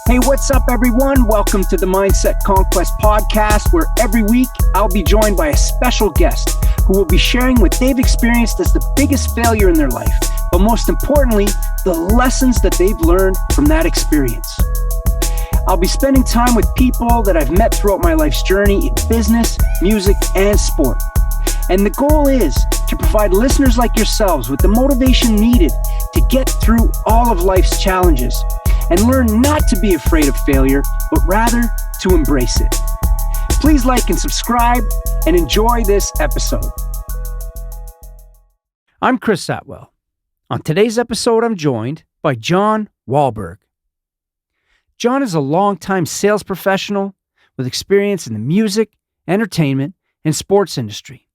Hey, what's up, everyone? Welcome to the Mindset-Conquest Podcast, where every week I'll be joined by a special guest who will be sharing what they've experienced as the biggest failure in their life, but most importantly, the lessons that they've learned from that experience. I'll be spending time with people that I've met throughout my life's journey in business, music, and sport. And the goal is to provide listeners like yourselves with the motivation needed to get through all of life's challenges and learn not to be afraid of failure, but rather to embrace it. Please like and subscribe and enjoy this episode. I'm Chris Atwell. On today's episode, I'm joined by John Walberg. John is a longtime sales professional with experience in the music, entertainment, and sports industry.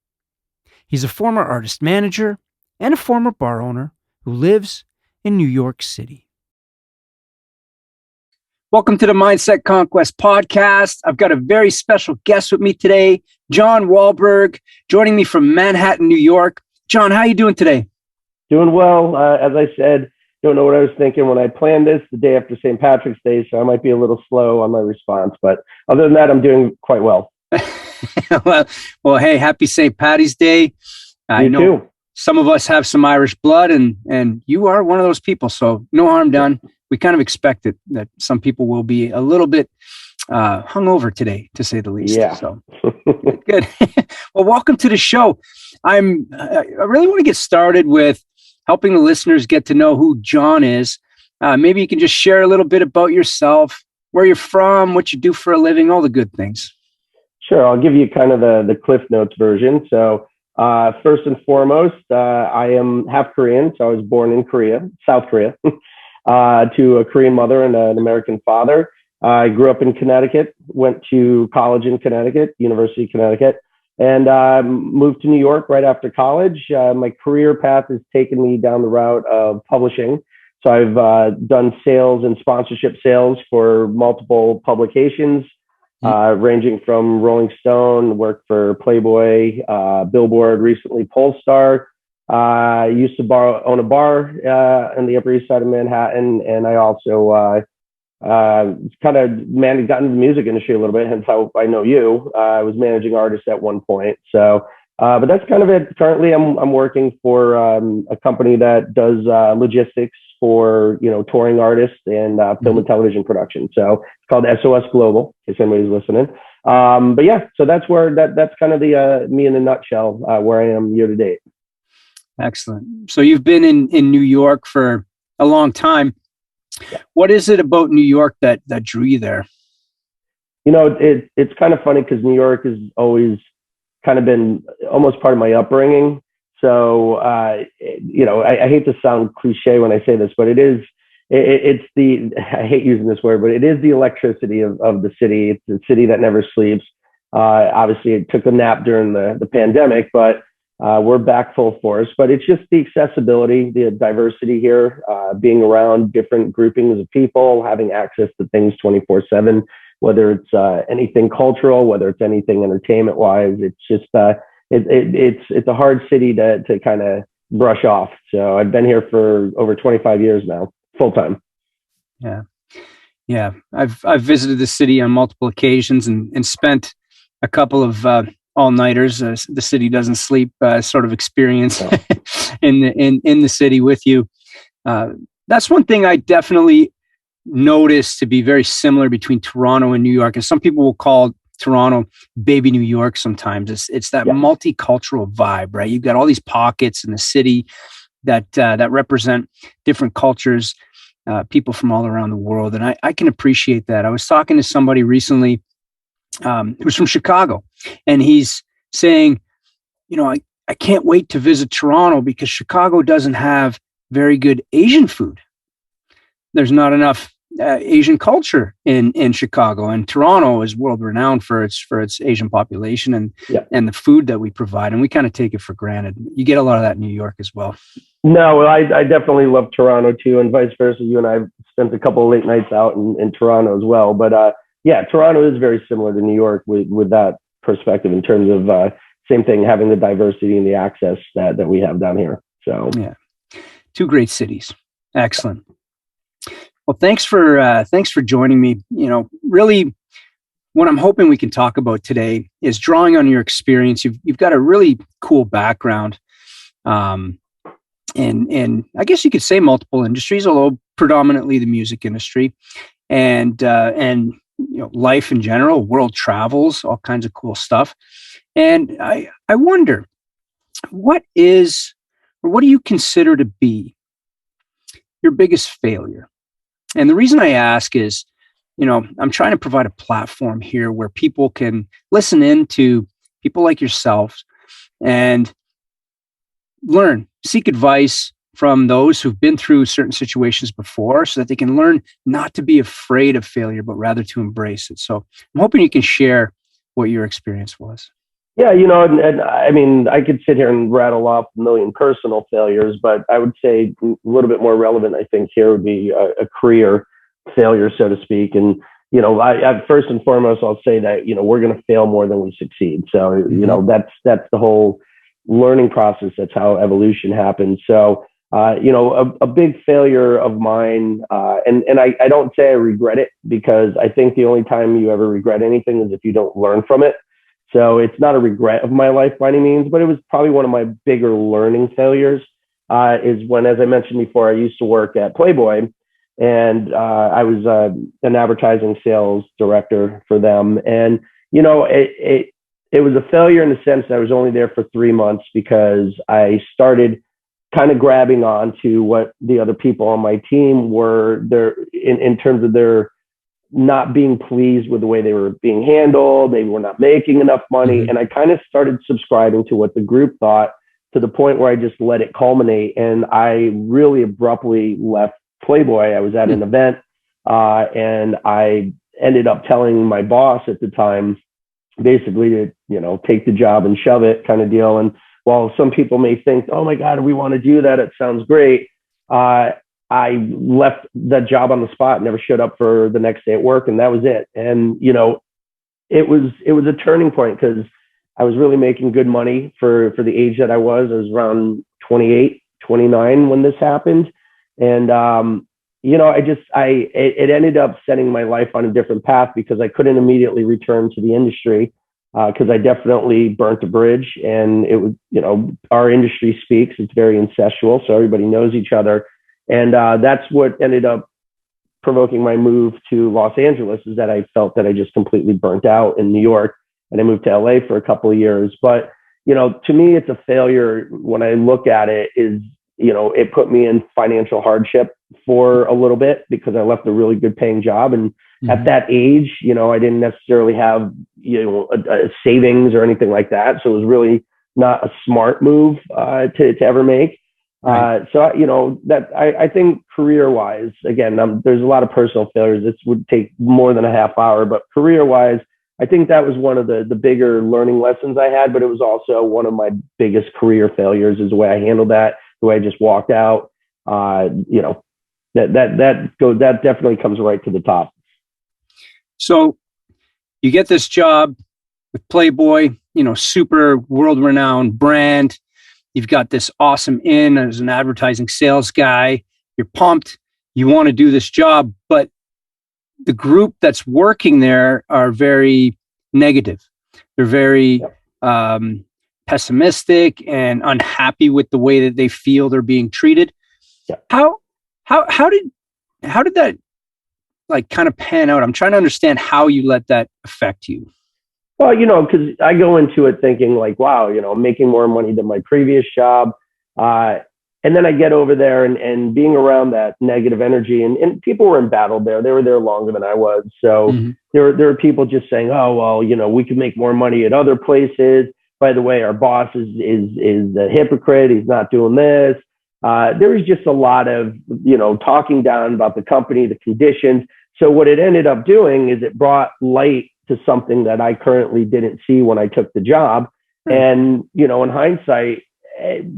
He's a former artist manager and a former bar owner who lives in New York City. Welcome to the Mindset-Conquest Podcast. I've got a very special guest with me today, John Walberg, joining me from Manhattan, New York. John, how are you doing today? Doing well. As I said, don't know what I was thinking when I planned this the day after St. Patrick's Day, so I might be a little slow on my response. But other than that, I'm doing quite well. well, hey, happy St. Patty's Day. I know too. Some of us have some Irish blood, and you are one of those people, so no harm done. We kind of expected that some people will be a little bit hungover today, to say the least. Yeah. So good. Well, welcome to the show. I really want to get started with helping the listeners get to know who John is. Maybe you can just share a little bit about yourself, where you're from, what you do for a living, all the good things. Sure. I'll give you kind of the Cliff Notes version. So first and foremost, I am half Korean. So I was born in Korea, South Korea. To a Korean mother and an American father. I grew up in Connecticut, went to college in Connecticut, University of Connecticut, and moved to New York right after college. My career path has taken me down the route of publishing. So I've done sales and sponsorship sales for multiple publications, ranging from Rolling Stone, worked for Playboy, Billboard, recently Polestar. I used to own a bar in the Upper East Side of Manhattan, and I also kind of got into the music industry a little bit, hence how I know you. I was managing artists at one point. So, but that's kind of it. Currently, I'm working for a company that does logistics for, touring artists and film and television production. So it's called SOS Global, if anybody's listening. But yeah, so that's kind of the me in a nutshell, where I am year to date. Excellent. So you've been in New York for a long time. Yeah. What is it about New York that drew you there? It's kind of funny because New York has always kind of been almost part of my upbringing. So, I hate to sound cliche when I say this, but it's I hate using this word, but it is the electricity of the city. It's the city that never sleeps. Obviously, it took a nap during the pandemic, but we're back full force, but it's just the accessibility, the diversity here, being around different groupings of people, having access to things 24/7, whether it's anything cultural, whether it's anything entertainment wise. It's just it's a hard city to kind of brush off. So I've been here for over 25 years now, full time. Yeah. I've visited the city on multiple occasions and spent a couple of all-nighters, the city doesn't sleep sort of experience in the city with you. That's one thing I definitely noticed to be very similar between Toronto and New York. And some people will call Toronto baby New York sometimes. It's that multicultural vibe, right? You've got all these pockets in the city that represent different cultures, people from all around the world. And I can appreciate that. I was talking to somebody recently who's from Chicago, and he's saying, I can't wait to visit Toronto because Chicago doesn't have very good Asian food. There's not enough Asian culture in Chicago, and Toronto is world renowned for its Asian population and the food that we provide, and we kind of take it for granted. You get a lot of that in New York as well. No, well, I definitely love Toronto too, and vice versa. You and I have spent a couple of late nights out in Toronto as well, but yeah, Toronto is very similar to New York with that perspective in terms of same thing, having the diversity and the access that we have down here. So yeah, two great cities. Excellent. Well, thanks for joining me. Really, what I'm hoping we can talk about today is drawing on your experience. You've got a really cool background, and I guess you could say multiple industries, although predominantly the music industry, and life in general, world travels, all kinds of cool stuff. And I wonder, what do you consider to be your biggest failure? And the reason I ask is, I'm trying to provide a platform here where people can listen in to people like yourselves and seek advice from those who've been through certain situations before, so that they can learn not to be afraid of failure, but rather to embrace it. So I'm hoping you can share what your experience was. Yeah, and I mean, I could sit here and rattle off a million personal failures, but I would say a little bit more relevant, I think, here would be a career failure, so to speak. And, I first and foremost, I'll say that, we're going to fail more than we succeed. So, that's the whole learning process. That's how evolution happens. So, a big failure of mine, and I don't say I regret it, because I think the only time you ever regret anything is if you don't learn from it. So it's not a regret of my life by any means, but it was probably one of my bigger learning failures, is when, as I mentioned before, I used to work at Playboy, and I was an advertising sales director for them. And, it was a failure in the sense that I was only there for 3 months, because I started kind of grabbing on to what the other people on my team were there in terms of their not being pleased with the way they were being handled. They were not making enough money. Mm-hmm. And I kind of started subscribing to what the group thought, to the point where I just let it culminate. And I really abruptly left Playboy. I was at an event, and I ended up telling my boss at the time, basically to, take the job and shove it kind of deal. And while some people may think, oh my God, we want to do that, it sounds great, I left that job on the spot, never showed up for the next day at work, and that was it. And, it was a turning point, because I was really making good money for the age that I was. I was around 28, 29 when this happened. And, it ended up setting my life on a different path, because I couldn't immediately return to the industry, because I definitely burnt a bridge. And it was, our industry speaks, it's very incestual, so everybody knows each other. And that's what ended up provoking my move to Los Angeles, is that I felt that I just completely burnt out in New York, and I moved to LA for a couple of years. But, to me, it's a failure when I look at it, is, it put me in financial hardship for a little bit, because I left a really good paying job. And at that age, I didn't necessarily have, a savings or anything like that. So it was really not a smart move to ever make. Right. So, that I think career wise, again, there's a lot of personal failures. This would take more than a half hour, but career wise, I think that was one of the bigger learning lessons I had, but it was also one of my biggest career failures, is the way I handled that, the way I just walked out. That definitely comes right to the top. So you get this job with Playboy, super world-renowned brand. You've got this awesome in as an advertising sales guy. You're pumped. You want to do this job, but the group that's working there are very negative. They're very pessimistic and unhappy with the way that they feel they're being treated. Yeah. How did that kind of pan out? I'm trying to understand how you let that affect you. Well, because I go into it thinking like, wow, I'm making more money than my previous job. And then I get over there and being around that negative energy, and people were embattled there. They were there longer than I was. So there were people just saying, oh, well, we could make more money at other places. By the way, our boss is a hypocrite. He's not doing this. There was just a lot of, talking down about the company, the conditions. So what it ended up doing is it brought light to something that I currently didn't see when I took the job. And, in hindsight,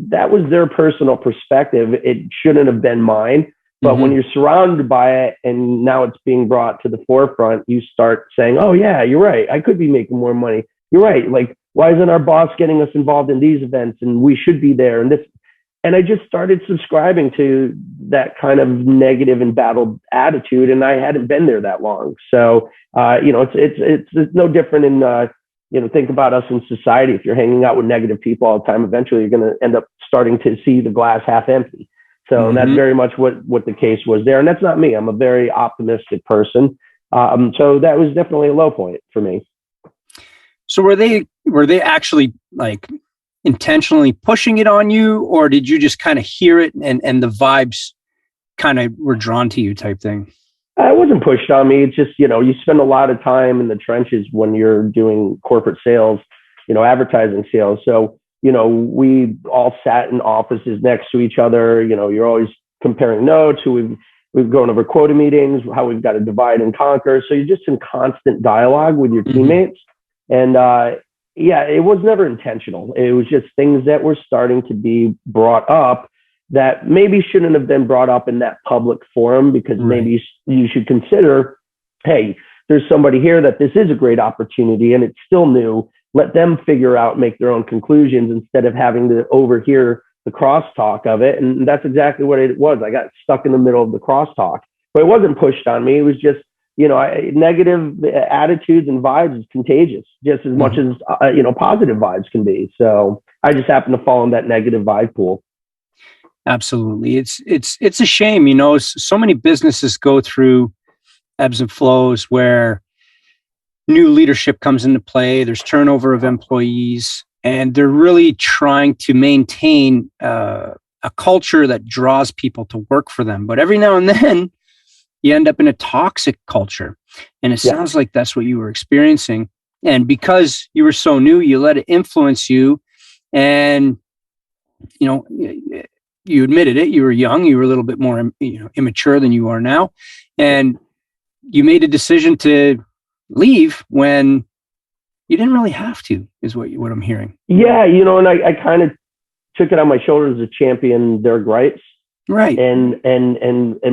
that was their personal perspective. It shouldn't have been mine. But when you're surrounded by it and now it's being brought to the forefront, you start saying, oh, yeah, you're right. I could be making more money. You're right. Like, why isn't our boss getting us involved in these events? And we should be there. And this. And I just started subscribing to that kind of negative and battled attitude. And I hadn't been there that long. So, it's no different in, think about us in society. If you're hanging out with negative people all the time, eventually you're going to end up starting to see the glass half empty. So that's very much what the case was there. And that's not me. I'm a very optimistic person. So that was definitely a low point for me. So were they actually like intentionally pushing it on you, or did you just kind of hear it and the vibes kind of were drawn to you type thing? It wasn't pushed on me. It's just, you spend a lot of time in the trenches when you're doing corporate sales, advertising sales. So, we all sat in offices next to each other. You're always comparing notes, we've gone over quota meetings, how we've got to divide and conquer. So you're just in constant dialogue with your teammates. And it was never intentional. It was just things that were starting to be brought up that maybe shouldn't have been brought up in that public forum, because maybe you should consider, hey, there's somebody here that this is a great opportunity and it's still new. Let them figure out, make their own conclusions instead of having to overhear the crosstalk of it. And that's exactly what it was. I got stuck in the middle of the crosstalk, but it wasn't pushed on me. It was just, negative attitudes and vibes is contagious just as much as, positive vibes can be. So I just happened to fall in that negative vibe pool. Absolutely. It's a shame, so many businesses go through ebbs and flows where new leadership comes into play. There's turnover of employees, and they're really trying to maintain a culture that draws people to work for them. But every now and then you end up in a toxic culture. And it sounds like that's what you were experiencing. And because you were so new, you let it influence you. And, you admitted it, you were young, you were a little bit more, immature than you are now. And you made a decision to leave when you didn't really have to, is what I'm hearing. Yeah. And I kind of took it on my shoulders to champion their rights. Right. And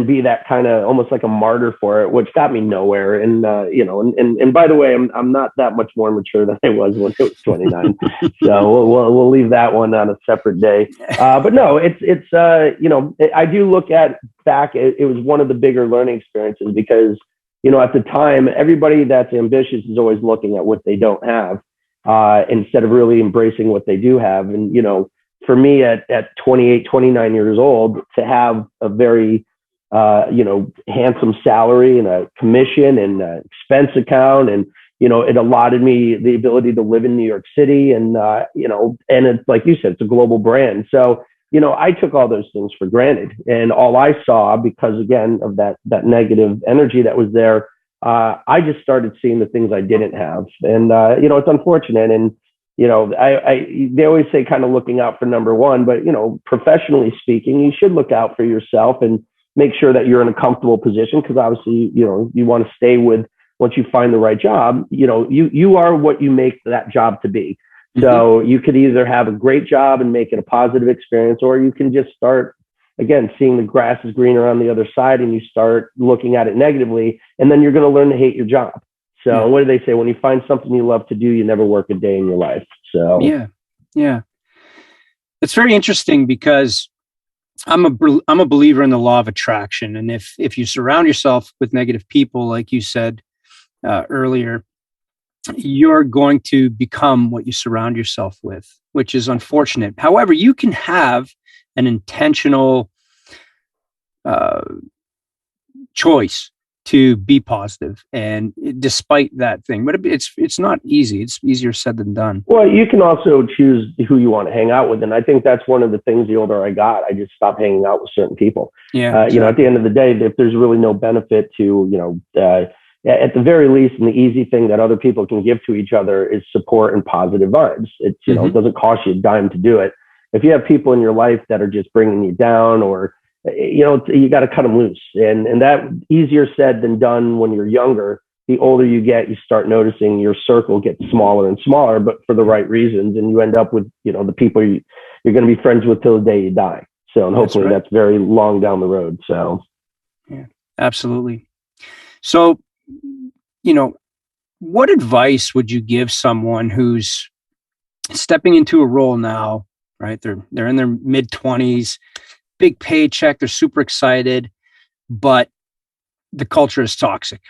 be that kind of almost like a martyr for it, which got me nowhere. And, and by the way, I'm not that much more mature than I was when I was 29. So we'll leave that one on a separate day. But no, I do look at back. It was one of the bigger learning experiences because, at the time, everybody that's ambitious is always looking at what they don't have, instead of really embracing what they do have. And, for me at 28, 29 years old, to have a very, handsome salary and a commission and an expense account. And, it allotted me the ability to live in New York City. And, and it's like you said, it's a global brand. So, I took all those things for granted. And all I saw, because again, of that negative energy that was there, I just started seeing the things I didn't have. And, it's unfortunate. And, they always say kind of looking out for number one, but, professionally speaking, you should look out for yourself and make sure that you're in a comfortable position. Because obviously, you want to stay with, once you find the right job, you are what you make that job to be. So you could either have a great job and make it a positive experience, or you can just start, again, seeing the grass is greener on the other side, and you start looking at it negatively, and then you're going to learn to hate your job. So what do they say? When you find something you love to do, you never work a day in your life. So yeah. It's very interesting because I'm a believer in the law of attraction. And if you surround yourself with negative people, like you said earlier, you're going to become what you surround yourself with, which is unfortunate. However, you can have an intentional choice to be positive, and despite that thing, but it's not easy. It's easier said than done. Well, you can also choose who you want to hang out with, and I think that's one of the things. The older I got, I just stopped hanging out with certain people. Yeah, at the end of the day, if there's really no benefit to, at the very least, and the easy thing that other people can give to each other is support and positive vibes. It's it doesn't cost you a dime to do it. If you have people in your life that are just bringing you down, or you got to cut them loose. And that easier said than done when you're younger. The older you get, you start noticing your circle gets smaller and smaller, but for the right reasons. And you end up with, the people you're going to be friends with till the day you die. So, and hopefully that's very long down the road. So, yeah, absolutely. So, what advice would you give someone who's stepping into a role now, right? They're in their mid-20s, big paycheck, they're super excited, but the culture is toxic.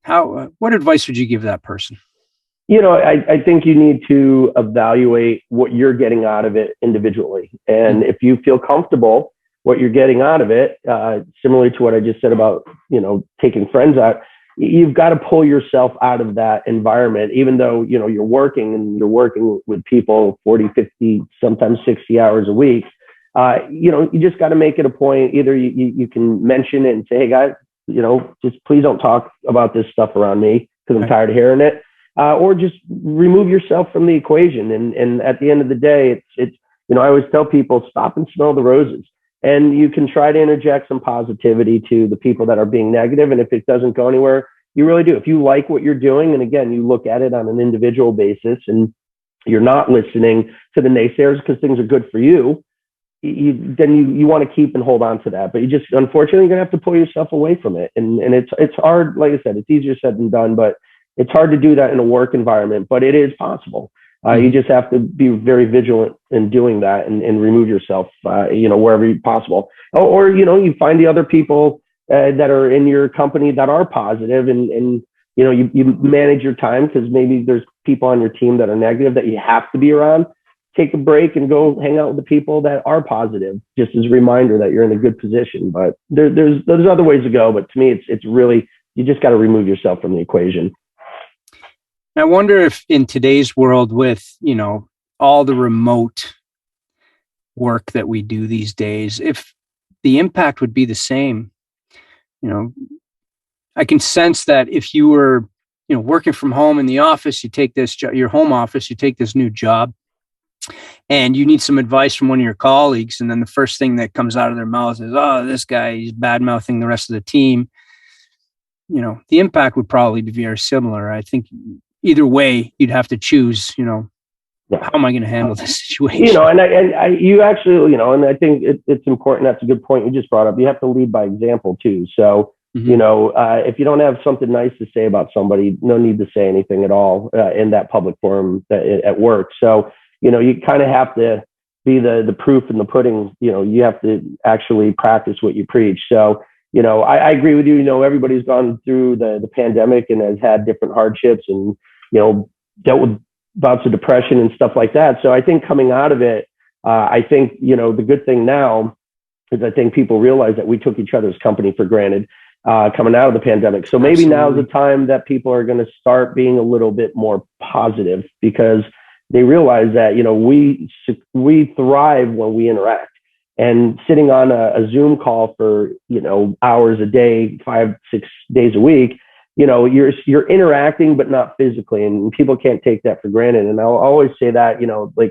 What advice would you give that person? I think you need to evaluate what you're getting out of it individually. And if you feel comfortable what you're getting out of it, similar to what I just said about, taking friends out, you've got to pull yourself out of that environment, even though, you're working with people 40, 50, sometimes 60 hours a week. You just got to make it a point. Either you can mention it and say, hey guys, just please don't talk about this stuff around me because I'm tired of hearing it. Or just remove yourself from the equation. And at the end of the day, it's I always tell people, stop and smell the roses. And you can try to interject some positivity to the people that are being negative. And if it doesn't go anywhere, you really do. If you like what you're doing, and again, you look at it on an individual basis and you're not listening to the naysayers because things are good for you, then you want to keep and hold on to that. But unfortunately, you're going to have to pull yourself away from it. And it's hard. Like I said, it's easier said than done, but it's hard to do that in a work environment, but it is possible. You just have to be very vigilant in doing that and remove yourself, wherever possible. Or you find the other people that are in your company that are positive and you manage your time, because maybe there's people on your team that are negative that you have to be around. Take a break and go hang out with the people that are positive, just as a reminder that you're in a good position. But there's other ways to go. But to me, it's really, you just got to remove yourself from the equation. I wonder if in today's world with, all the remote work that we do these days, if the impact would be the same. I can sense that if you were, working from home in the office, you take your home office, you take this new job and you need some advice from one of your colleagues. And then the first thing that comes out of their mouth is, oh, this guy, he's bad-mouthing the rest of the team. The impact would probably be very similar. I think either way, you'd have to choose, how am I going to handle this situation? You actually, and I think it's important. That's a good point you just brought up. You have to lead by example too. So, if you don't have something nice to say about somebody, no need to say anything at all in that public forum at work. So, you kind of have to be the proof in the pudding. You have to actually practice what you preach. So, I agree with you. Everybody's gone through the pandemic and has had different hardships and, dealt with bouts of depression and stuff like that. So I think coming out of it, I think, the good thing now is I think people realize that we took each other's company for granted coming out of the pandemic. So maybe now's the time that people are going to start being a little bit more positive, because they realize that, we thrive when we interact. And sitting on a Zoom call for, hours a day, 5-6 days a week, you're interacting, but not physically, and people can't take that for granted. And I'll always say that,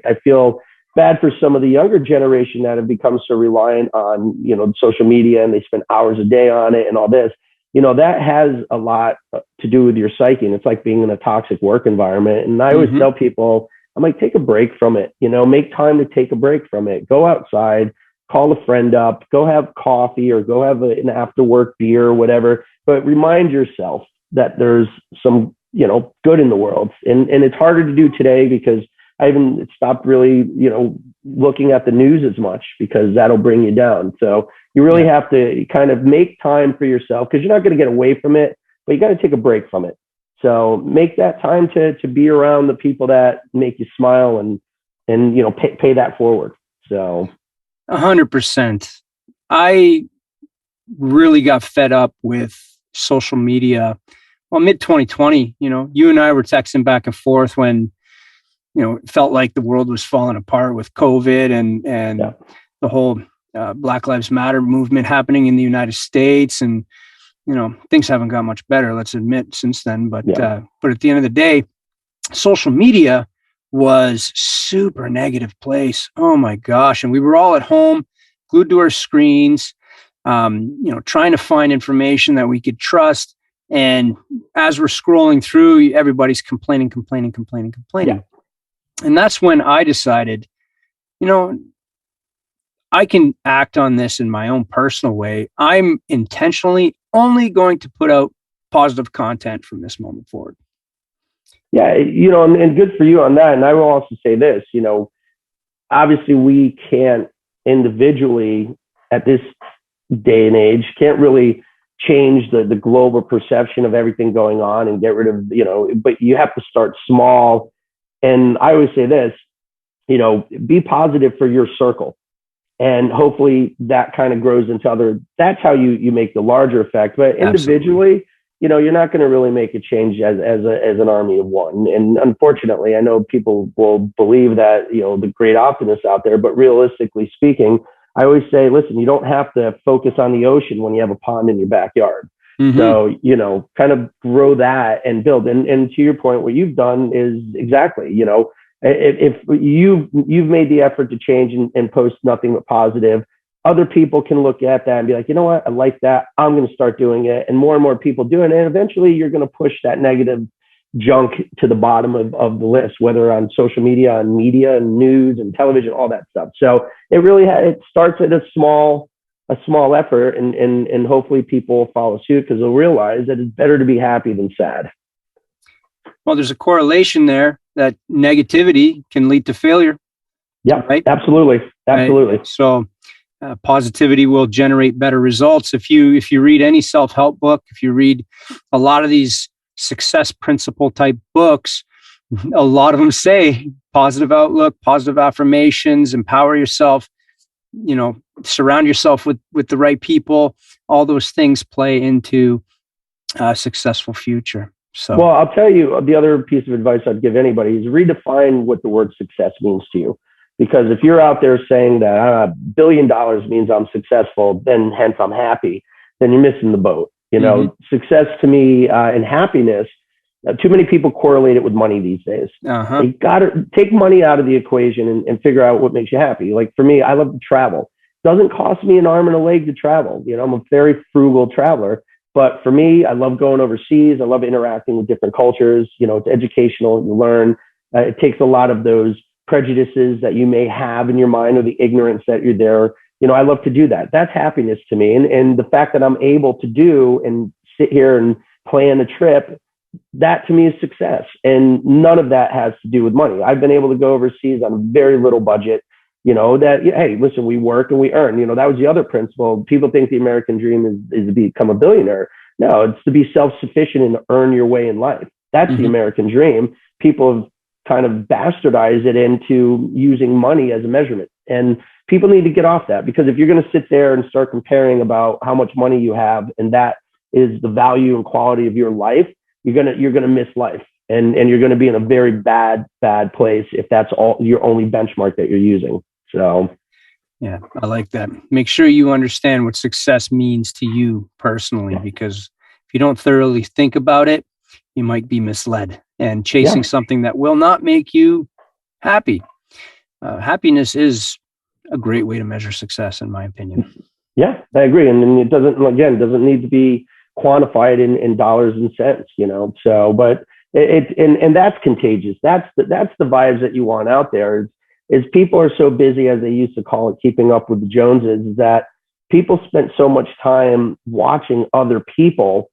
I feel bad for some of the younger generation that have become so reliant on, social media, and they spend hours a day on it and all this. That has a lot to do with your psyche. And it's like being in a toxic work environment. And I always tell people, I'm like, take a break from it, make time to take a break from it. Go outside, call a friend up, go have coffee or go have an after work beer or whatever, but remind yourself that there's some, good in the world. And it's harder to do today because I even stopped really, looking at the news as much, because that'll bring you down. So you really have to kind of make time for yourself, because you're not going to get away from it, but you got to take a break from it. So make that time to be around the people that make you smile and pay that forward. So 100%. I really got fed up with social media. Well, mid 2020, you and I were texting back and forth when, it felt like the world was falling apart with COVID and the whole Black Lives Matter movement happening in the United States. And, things haven't got much better, let's admit, since then. But at the end of the day, social media was super negative place. Oh my gosh. And we were all at home, glued to our screens, trying to find information that we could trust. And as we're scrolling through, everybody's complaining. Yeah. And that's when I decided, I can act on this in my own personal way. I'm intentionally only going to put out positive content from this moment forward. Yeah, and good for you on that. And I will also say this, obviously we can't individually at this day and age, can't really change the global perception of everything going on and get rid of, but you have to start small. And I always say this, be positive for your circle. And hopefully that kind of grows into other, that's how you make the larger effect. But individually, you're not going to really make a change as an army of one. And unfortunately, I know people will believe that, the great optimists out there, but realistically speaking, I always say, listen, you don't have to focus on the ocean when you have a pond in your backyard. Mm-hmm. So, kind of grow that and build. And to your point, what you've done is exactly, if you've made the effort to change and post nothing but positive, other people can look at that and be like, you know what, I like that. I'm going to start doing it. And more people do it. And eventually you're going to push that negative junk to the bottom of the list, whether on social media, on media and news and television, all that stuff. So it really it starts at a small effort, and hopefully people will follow suit because they'll realize that it's better to be happy than sad. Well, there's a correlation there that negativity can lead to failure. Yeah, right. Absolutely. Right? So positivity will generate better results. If you read any self-help book, if you read a lot of these success principle type books, a lot of them say positive outlook, positive affirmations, empower yourself, surround yourself with the right people. All those things play into a successful future. So, well, I'll tell you the other piece of advice I'd give anybody is redefine what the word success means to you. Because if you're out there saying that $1 billion means I'm successful, then hence I'm happy, then you're missing the boat. Success to me and happiness, too many people correlate it with money these days. Uh-huh. You got to take money out of the equation and figure out what makes you happy. Like for me, I love to travel. It doesn't cost me an arm and a leg to travel. I'm a very frugal traveler. But for me, I love going overseas. I love interacting with different cultures. It's educational. You learn. It takes a lot of those prejudices that you may have in your mind or the ignorance that you're there. I love to do that. That's happiness to me. And the fact that I'm able to do and sit here and plan a trip, that to me is success. And none of that has to do with money. I've been able to go overseas on a very little budget, hey, listen, we work and we earn. That was the other principle. People think the American dream is to become a billionaire. No, it's to be self-sufficient and earn your way in life. That's the American dream. People have kind of bastardized it into using money as a measurement. And people need to get off that, because if you're going to sit there and start comparing about how much money you have and that is the value and quality of your life, you're going to miss life. And you're going to be in a very bad place if that's all your only benchmark that you're using. So, yeah, I like that. Make sure you understand what success means to you personally, because if you don't thoroughly think about it, you might be misled and chasing something that will not make you happy. Happiness is a great way to measure success, in my opinion. Yeah, I agree. And it doesn't need to be quantified in dollars and cents, so, but and that's contagious. That's the vibes that you want out there is people are so busy, as they used to call it, keeping up with the Joneses, that people spent so much time watching other people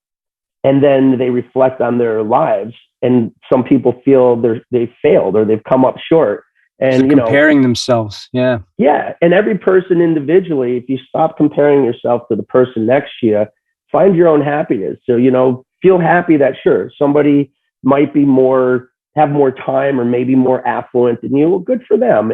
and then they reflect on their lives. And some people feel they failed or they've come up short. And, comparing themselves. Yeah. Yeah. And every person individually, if you stop comparing yourself to the person next to you, find your own happiness. So, feel happy that sure, somebody might have more time or maybe more affluent than you. Well, good for them.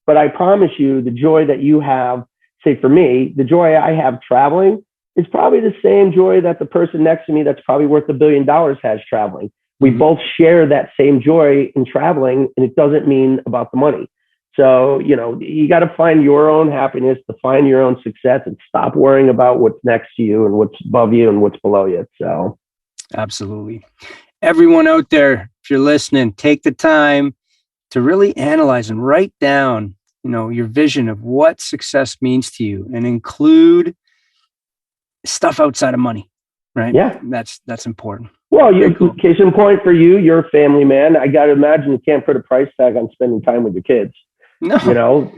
But I promise you, the joy that you have, say for me, the joy I have traveling is probably the same joy that the person next to me that's probably worth $1 billion has traveling. We both share that same joy in traveling, and it doesn't mean about the money. So, you got to find your own happiness, define your own success, and stop worrying about what's next to you and what's above you and what's below you. So, absolutely. Everyone out there, if you're listening, take the time to really analyze and write down, your vision of what success means to you, and include stuff outside of money, right? Yeah. That's important. Well, case in point for you, you're a family man. I got to imagine you can't put a price tag on spending time with your kids. No.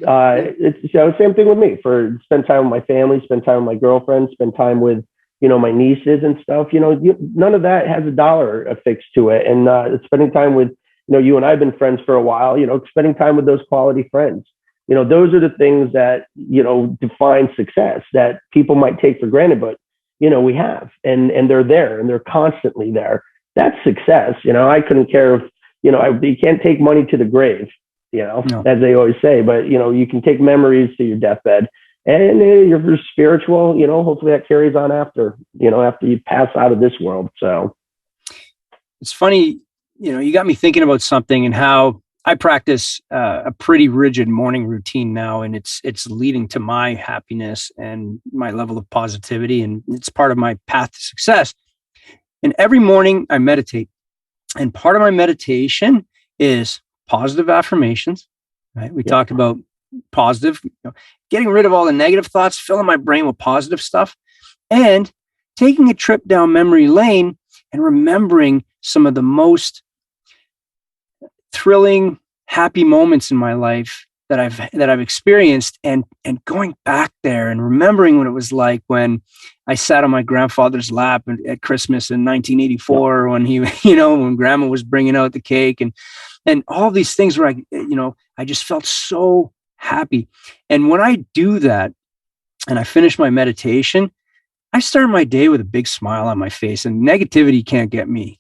It's same thing with me. For spend time with my family, spend time with my girlfriend, spend time with, my nieces and stuff. None of that has a dollar affixed to it. And spending time with, you and I have been friends for a while. Spending time with those quality friends. those are the things that, define success that people might take for granted, but, we have, and they're there and they're constantly there. That's success. I couldn't care if, you can't take money to the grave, No. as they always say, but, you can take memories to your deathbed, and you're spiritual, hopefully that carries on after you pass out of this world. So it's funny, you got me thinking about something and how I practice a pretty rigid morning routine now, and it's leading to my happiness and my level of positivity, and it's part of my path to success. And every morning I meditate, and part of my meditation is positive affirmations. Right? We talked about positive, getting rid of all the negative thoughts, filling my brain with positive stuff, and taking a trip down memory lane and remembering some of the most thrilling, happy moments in my life that I've experienced, and going back there and remembering what it was like when I sat on my grandfather's lap at Christmas in 1984, when he, when grandma was bringing out the cake, and all these things where I just felt so happy. And when I do that and I finish my meditation, I start my day with a big smile on my face, and negativity can't get me,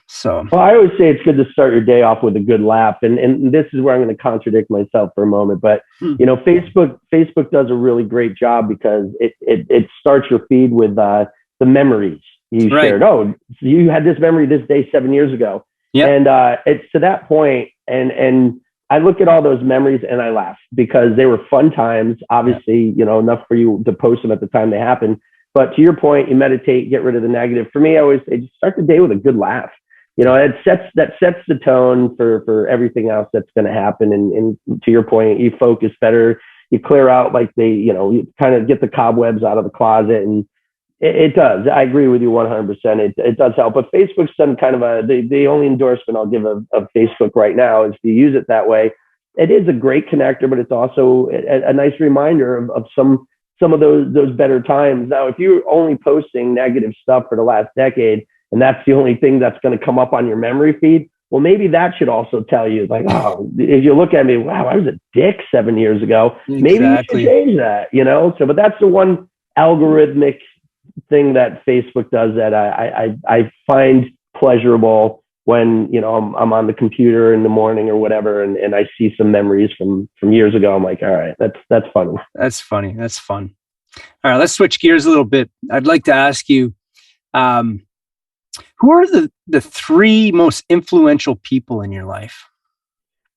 so. Well, I always say it's good to start your day off with a good laugh. And this is where I'm going to contradict myself for a moment, but Facebook does a really great job because it starts your feed with the memories you shared. Oh, you had this memory this day 7 years ago. Yep. And it's to that point, and I look at all those memories and I laugh because they were fun times, obviously, enough for you to post them at the time they happened. But to your point, you meditate, get rid of the negative. For me, I always say just start the day with a good laugh. That sets the tone for everything else that's going to happen. And to your point, you focus better, you clear out you kind of get the cobwebs out of the closet, and it does. I agree with you 100%. It does help. But Facebook's done kind of the only endorsement I'll give of Facebook right now is to use it that way. It is a great connector, but it's also a nice reminder of some of those better times. Now, if you're only posting negative stuff for the last decade, and that's the only thing that's going to come up on your memory feed, well, maybe that should also tell you, oh, if you look at me, wow, I was a dick 7 years ago. Exactly. Maybe you should change that, So, but that's the one algorithmic thing that Facebook does that I find pleasurable when, I'm on the computer in the morning or whatever, and I see some memories from years ago. I'm like, all right, that's funny. That's funny. That's fun. All right, let's switch gears a little bit. I'd like to ask you, who are the three most influential people in your life?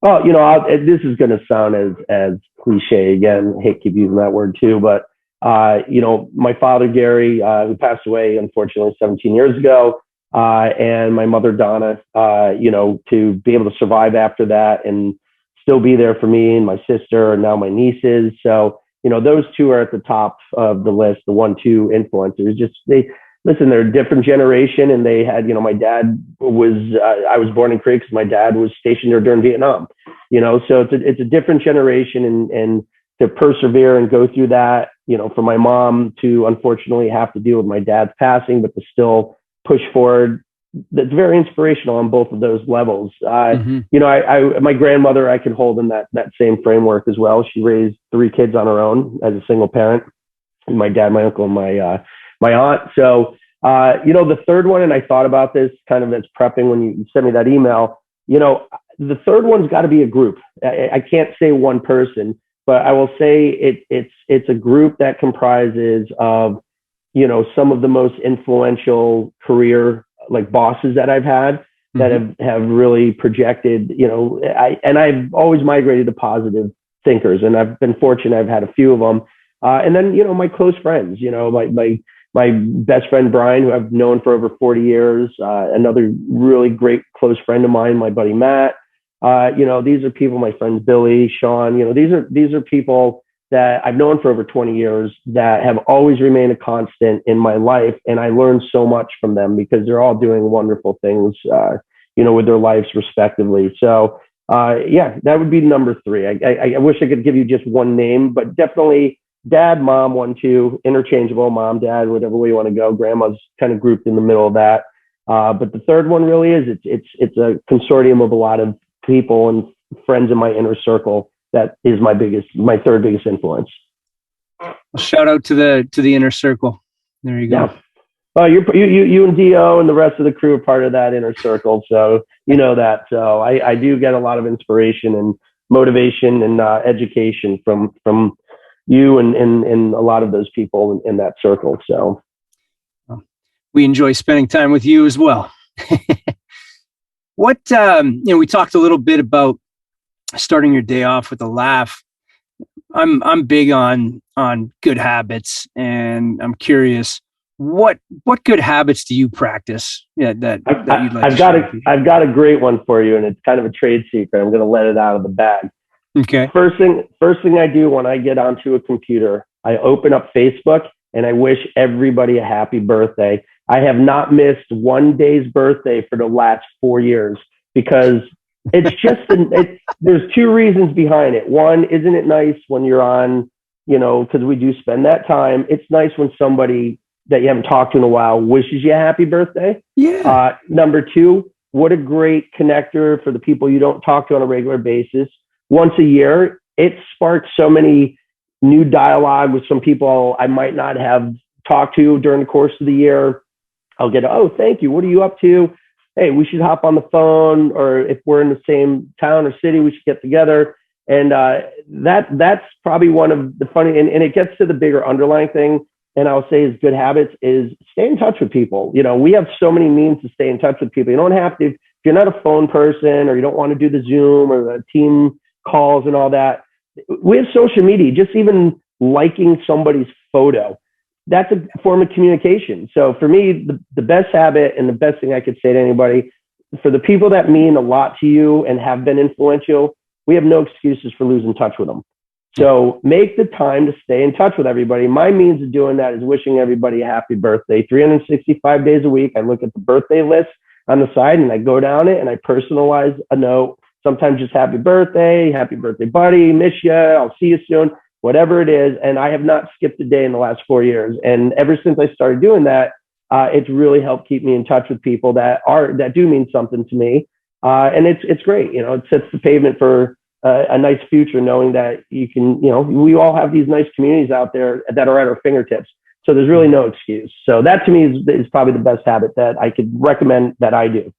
Oh, this is going to sound as cliche again. I hate keep using that word too, but my father, Gary, who passed away, unfortunately, 17 years ago, and my mother, Donna, to be able to survive after that and still be there for me and my sister and now my nieces. So, those two are at the top of the list, the 1-2 influencers. They're a different generation, and they had, my dad was, I was born in Korea because my dad was stationed there during Vietnam, so it's a different generation, and to persevere and go through that, for my mom to unfortunately have to deal with my dad's passing, but to still push forward. That's very inspirational on both of those levels. My grandmother, I can hold in that same framework as well. She raised 3 kids on her own as a single parent. My dad, my uncle, and my aunt. So, the third one, and I thought about this kind of as prepping when you sent me that email, the third one's got to be a group. I can't say one person, but I will say it's a group that comprises of, some of the most influential career bosses that I've had that have really projected, I've always migrated to positive thinkers, and I've been fortunate. I've had a few of them. And then, my close friends, my best friend, Brian, who I've known for over 40 years, another really great close friend of mine, my buddy, Matt. These are people, my friends, Billy, Sean, these are people that I've known for over 20 years that have always remained a constant in my life. And I learned so much from them because they're all doing wonderful things, with their lives respectively. So, that would be number 3. I wish I could give you just one name, but definitely dad, mom, 1-2, interchangeable, mom, dad, whatever way you want to go. Grandma's kind of grouped in the middle of that. But the third one really is, it's a consortium of a lot of people and friends in my inner circle that is my third biggest influence. Well, shout out to the inner circle. There you go. Yeah. Well, you and Dio and the rest of the crew are part of that inner circle, so you know that. So I do get a lot of inspiration and motivation and education from you and a lot of those people in that circle. So we enjoy spending time with you as well. What we talked a little bit about starting your day off with a laugh. I'm big on good habits, and I'm curious. What good habits do you practice? Yeah, that you'd like I've got a great one for you, and it's kind of a trade secret. I'm going to let it out of the bag. Okay. First thing I do when I get onto a computer, I open up Facebook and I wish everybody a happy birthday. I have not missed one day's birthday for the last 4 years because it's just there's two reasons behind it. One, isn't it nice when you're on, because we do spend that time. It's nice when somebody that you haven't talked to in a while wishes you a happy birthday. Yeah. Number two, what a great connector for the people you don't talk to on a regular basis. Once a year, it sparks so many new dialogue with some people I might not have talked to during the course of the year. I'll get, oh, thank you. What are you up to? Hey, we should hop on the phone, or if we're in the same town or city, we should get together. And that's probably one of the funny, and it gets to the bigger underlying thing. And I'll say is good habits is stay in touch with people. We have so many means to stay in touch with people. You don't have to, if you're not a phone person or you don't want to do the Zoom or the team calls and all that. We have social media, just even liking somebody's photo. That's a form of communication. So for me, the best habit and the best thing I could say to anybody, for the people that mean a lot to you and have been influential, we have no excuses for losing touch with them. So make the time to stay in touch with everybody. My means of doing that is wishing everybody a happy birthday. 365 days a week, I look at the birthday list on the side and I go down it and I personalize a note. Sometimes just happy birthday buddy, miss you, I'll see you soon, whatever it is. And I have not skipped a day in the last 4 years. And ever since I started doing that, it's really helped keep me in touch with people that do mean something to me. And it's great. It sets the pavement for a nice future, knowing that you can, we all have these nice communities out there that are at our fingertips. So there's really no excuse. So that to me is probably the best habit that I could recommend that I do.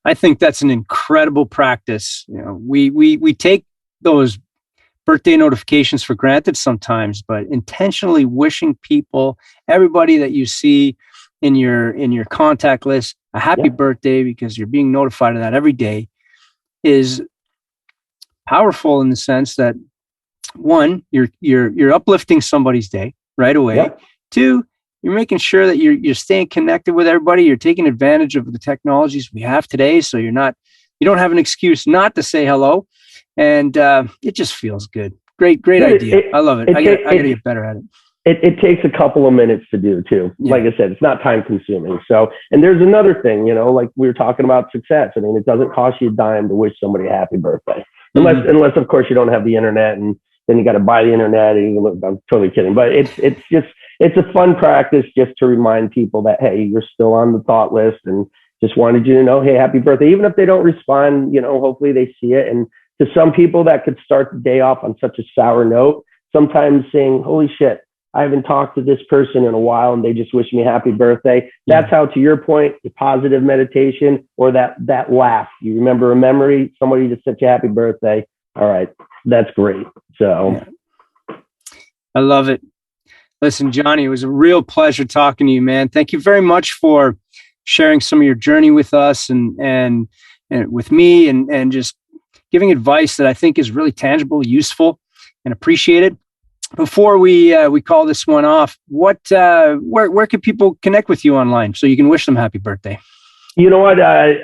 I think that's an incredible practice. We take those birthday notifications for granted sometimes, but intentionally wishing people, everybody that you see in your contact list, a happy birthday, because you're being notified of that every day, is powerful in the sense that, one, you're uplifting somebody's day right away. Yep. Two, you're making sure that you're staying connected with everybody. You're taking advantage of the technologies we have today, so you don't have an excuse not to say hello, and it just feels good. Great idea. I love it. I gotta get better at it. It takes a couple of minutes to do too. Yeah. Like I said, it's not time consuming. So, and there's another thing, like we were talking about success. I mean, it doesn't cost you a dime to wish somebody a happy birthday, unless of course you don't have the internet, and then you got to buy the internet. And I'm totally kidding, but it's a fun practice just to remind people that, hey, you're still on the thought list, and just wanted you to know, hey, happy birthday. Even if they don't respond, hopefully they see it. And to some people that could start the day off on such a sour note, sometimes saying, holy shit, I haven't talked to this person in a while and they just wish me a happy birthday. That's how, to your point, the positive meditation or that laugh. You remember a memory, somebody just said you happy birthday. All right, that's great. So I love it. Listen, Johnny, it was a real pleasure talking to you, man. Thank you very much for sharing some of your journey with us and with me, and just giving advice that I think is really tangible, useful, and appreciated. Before we call this one off, where can people connect with you online so you can wish them happy birthday? You know what?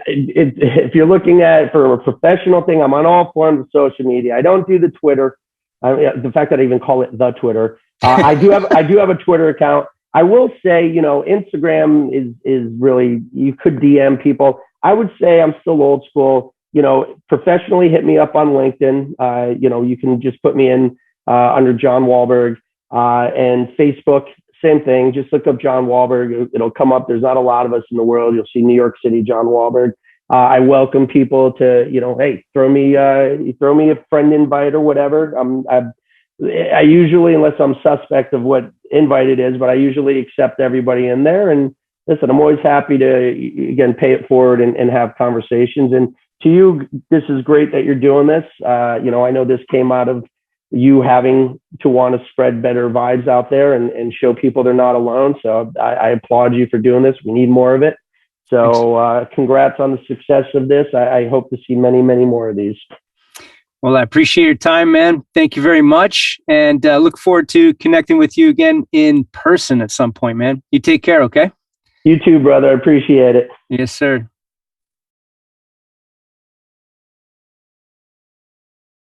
If you're looking at for a professional thing, I'm on all forms of social media. I don't do the Twitter. The fact that I even call it the Twitter. I do have a Twitter account. I will say, Instagram is really, you could DM people. I would say I'm still old school. Professionally, hit me up on LinkedIn. You can just put me in under John Walberg, and Facebook, same thing. Just look up John Walberg. It'll come up. There's not a lot of us in the world. You'll see New York City, John Walberg. I welcome people to, hey, throw me a friend invite or whatever. I usually, unless I'm suspect of what invite it is, but I usually accept everybody in there. And listen, I'm always happy to, again, pay it forward and have conversations. And to you, this is great that you're doing this. I know this came out of you having to want to spread better vibes out there and show people they're not alone. So I applaud you for doing this. We need more of it. So congrats on the success of this. I hope to see many, many more of these. Well, I appreciate your time, man. Thank you very much. And look forward to connecting with you again in person at some point, man. You take care, okay? You too, brother. I appreciate it. Yes, sir.